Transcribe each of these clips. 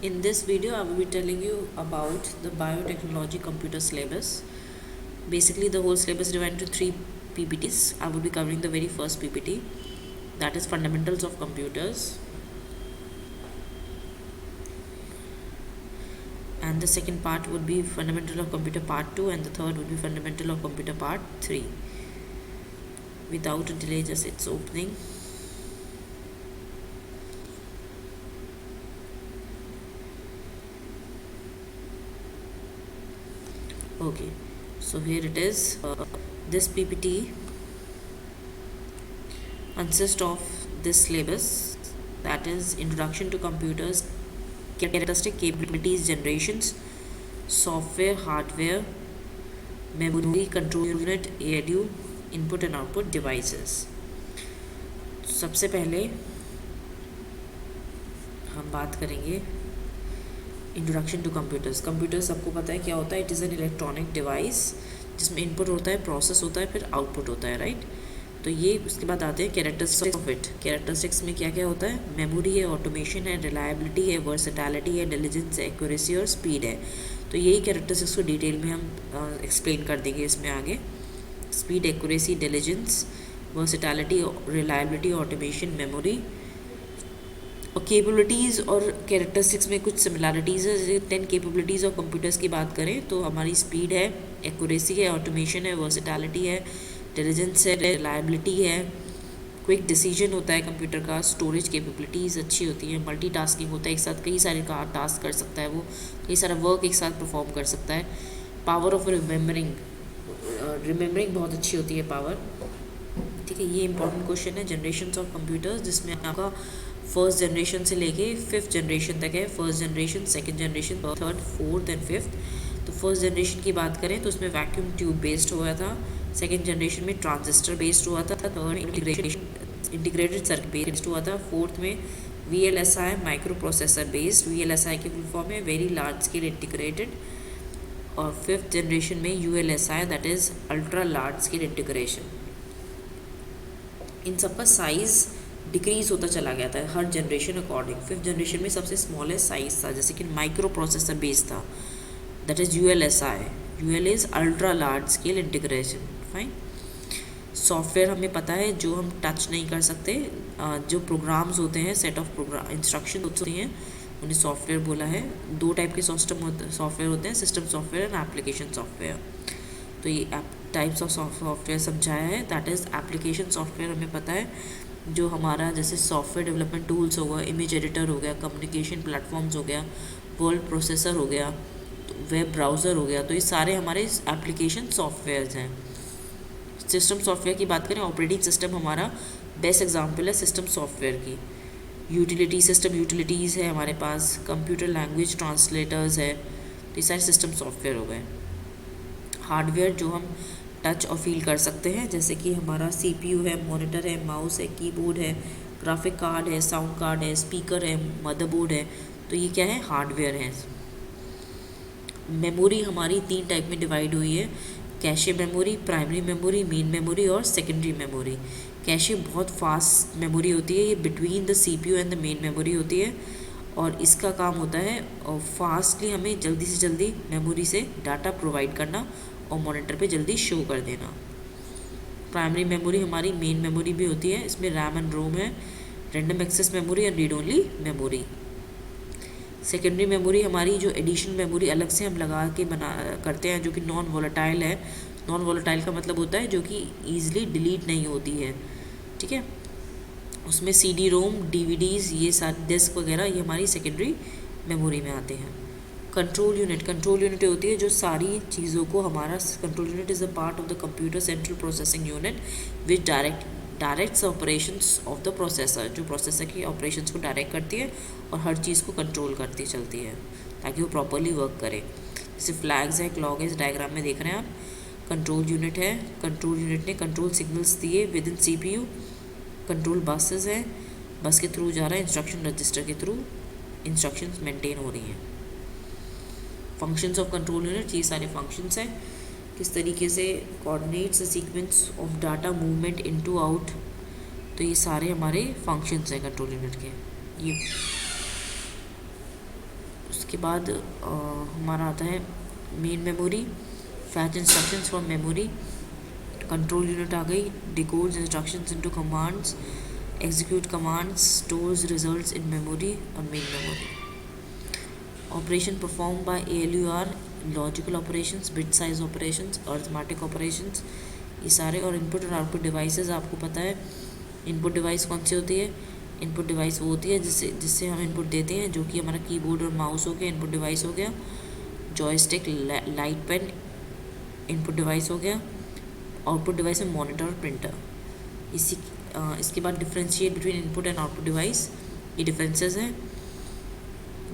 In this video, I will be telling you about the biotechnology computer syllabus. Basically, the whole syllabus is divided into 3 PPTs. I will be covering the very first PPT, that is fundamentals of computers, and the second part would be fundamental of computer part 2, and the third would be fundamental of computer part 3. Without a delay, just it's opening. Okay, so here it is. This PPT consists of this syllabus, that is introduction to computers, characteristic, capabilities, generations, software, hardware, memory, control unit, ALU, input and output devices. सबसे पहले हम बात करेंगे introduction to computers. Computers सबको पता है क्या होता है. It is an electronic device जिसमें इनपुट होता है, प्रोसेस होता है, फिर आउटपुट होता है, राइट. तो ये उसके बाद आते हैं कैरेक्टरिस्टिक्स ऑफ इट. कैरेक्टरिस्टिक्स में क्या क्या होता है. मेमोरी है, ऑटोमेशन है, रिलायबिलिटी है, वर्सेटैलिटी है, इंटेलिजेंस है, एक्यूरेसी और स्पीड है. तो यही कैरेक्टरिस्टिक्स को डिटेल में हम एक्सप्लेन कर देंगे इसमें आगे. Speed, accuracy, intelligence, versatility, reliability, automation, memory और कैपेबिलिटीज़ और कैरेक्टरिस्टिक्स में कुछ सिमिलरिटीज़ है. जैसे 10 कैपेबिलिटीज़ ऑफ कंप्यूटर्स की बात करें तो हमारी स्पीड है, एक्यूरेसी है, ऑटोमेशन है, वर्सेटैलिटी है, इंटेलिजेंस है, रिलायबिलिटी है, क्विक डिसीजन होता है कंप्यूटर का, स्टोरेज कैपेबिलिटीज़ अच्छी होती है, मल्टीटास्किंग होता है, एक साथ कई सारे टास्क कर सकता है, वो कई सारा वर्क एक साथ परफॉर्म कर सकता है. पावर ऑफ रिमेम्बरिंग बहुत अच्छी होती है पावर. ठीक है, ये इंपॉर्टेंट क्वेश्चन है. जनरेशन ऑफ कंप्यूटर्स जिसमें आपका फर्स्ट जनरेशन से लेके 5th जनरेशन तक है. First generation, second generation, third, fourth and fifth. तो फर्स्ट जनरेशन की बात करें तो उसमें वैक्यूम ट्यूब बेस्ड हुआ था. सेकंड जनरेशन में ट्रांजिस्टर बेस्ड हुआ था. थर्ड इंटीग्रेटेड सर्किट बेस्ड हुआ था. फोर्थ में VLSI microprocessor based. VLSI की फुल फॉर्म है वेरी लार्ज स्केल इंटीग्रेटेड. और फिफ्थ जनरेशन में ULSI that is ultra large scale integration. इन सबका साइज़ डिक्रीज़ होता चला गया था हर जनरेशन अकॉर्डिंग. फिफ्थ जनरेशन में सबसे स्मॉलेस्ट साइज़ था, जैसे कि माइक्रो प्रोसेसर बेस्ड था, that is ULSI. UL is ultra large scale integration. Fine. Software हमें पता है जो हम टच नहीं कर सकते, जो प्रोग्राम्स होते हैं, सेट ऑफ प्रोग्राम इंस्ट्रक्शन होती हैं, उन्हें सॉफ्टवेयर बोला है. 2 टाइप के सॉफ्टवेयर होते हैं, system software and application software. तो ये टाइप्स ऑफ सॉफ्टवेयर समझाया है. दैट इज़ एप्लीकेशन सॉफ्टवेयर हमें पता है जो हमारा जैसे सॉफ्टवेयर डेवलपमेंट टूल्स हो गया, इमेज एडिटर हो गया, कम्युनिकेशन प्लेटफॉर्म्स हो गया, वर्ड प्रोसेसर हो गया, वेब ब्राउज़र हो गया. तो ये सारे हमारे एप्लीकेशन सॉफ्टवेयर्स हैं. सिस्टम सॉफ्टवेयर की बात करें, ऑपरेटिंग सिस्टम हमारा बेस्ट एग्जांपल है सिस्टम सॉफ्टवेयर की. यूटिलिटी सिस्टम यूटिलिटीज़ है हमारे पास, कंप्यूटर लैंग्वेज ट्रांसलेटर्स है. तो ये सारे सिस्टम सॉफ्टवेयर हो गए. हार्डवेयर जो हम टच और फील कर सकते हैं, जैसे कि हमारा CPU है, मॉनिटर है, माउस है, कीबोर्ड है, ग्राफिक कार्ड है, साउंड कार्ड है, स्पीकर है, मदरबोर्ड है. तो ये क्या है, हार्डवेयर है. मेमोरी हमारी 3 टाइप में डिवाइड हुई है. Cache memory, primary memory, main memory और सेकेंडरी मेमोरी. कैशे बहुत फास्ट मेमोरी होती है, ये between the CPU and the main memory होती है, और इसका काम होता है और फास्टली हमें जल्दी से जल्दी मेमोरी से डाटा प्रोवाइड करना और मॉनिटर पे जल्दी शो कर देना. प्राइमरी मेमोरी हमारी मेन मेमोरी भी होती है, इसमें रैम एंड रोम है, random access memory and read only memory. Secondary memory हमारी जो एडिशनल मेमोरी अलग से हम लगा के बना करते हैं, जो कि नॉन वोलेटाइल है. नॉन वोलेटाइल का मतलब होता है जो कि ईजिली डिलीट नहीं होती है. ठीक है, उसमें CD रोम, DVDs, ये सारे डिस्क वगैरह ये हमारी सेकेंडरी मेमोरी में आते हैं. कंट्रोल यूनिट होती है जो सारी चीज़ों को हमारा. Control unit is a part of the computer central processing unit which directs operations of the processor, जो प्रोसेसर की ऑपरेशंस को डायरेक्ट करती है और हर चीज़ को कंट्रोल करती चलती है ताकि वो प्रॉपरली वर्क करे. जैसे फ्लैग्स है, क्लॉक है, इस डायग्राम में देख रहे हैं आप. कंट्रोल यूनिट है, कंट्रोल यूनिट ने कंट्रोल सिग्नल्स दिए with in CPU. Control buses है, बस के थ्रू जा रहा है, इंस्ट्रक्शन रजिस्टर के थ्रू इंस्ट्रक्शंस मेंटेन हो रही हैं. फंक्शंस ऑफ कंट्रोल यूनिट, ये सारे फंक्शंस हैं, किस तरीके से coordinates the sequence of data movement into out. तो ये सारे हमारे फंक्शंस हैं कंट्रोल यूनिट के. ये उसके बाद हमारा आता है main memory, fetch instructions from memory, control unit आ गई, decodes instructions into commands, execute commands, stores results in memory और main memory. Operation perform by ALUR, logical operations, bit size operations, arithmetic operations, ये सारे। और input और output devices आपको पता है इनपुट डिवाइस कौन सी होती है। इनपुट डिवाइस वो होती है जिससे हम इनपुट देते हैं, जो कि हमारा कीबोर्ड और माउस हो गया, इनपुट डिवाइस हो गया। Joystick, light pen input device हो गया। आउटपुट डिवाइस है मॉनिटर और प्रिंटर। इसके बाद differentiate between input and output device, ये डिफरेंसेस हैं,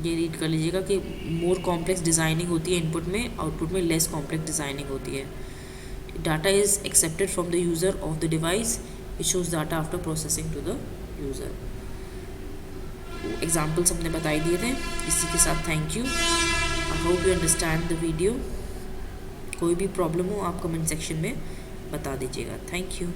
ये रीड कर लीजिएगा कि मोर कॉम्प्लेक्स डिज़ाइनिंग होती है इनपुट में, आउटपुट में लेस कॉम्प्लेक्स डिज़ाइनिंग होती है। Data is accepted from the user of the device, it shows data after processing to the user. Examples हमने बताई दिए थे। इसी के साथ thank you. I hope you understand the video. कोई भी प्रॉब्लम हो आप कमेंट सेक्शन में बता दीजिएगा। Thank you.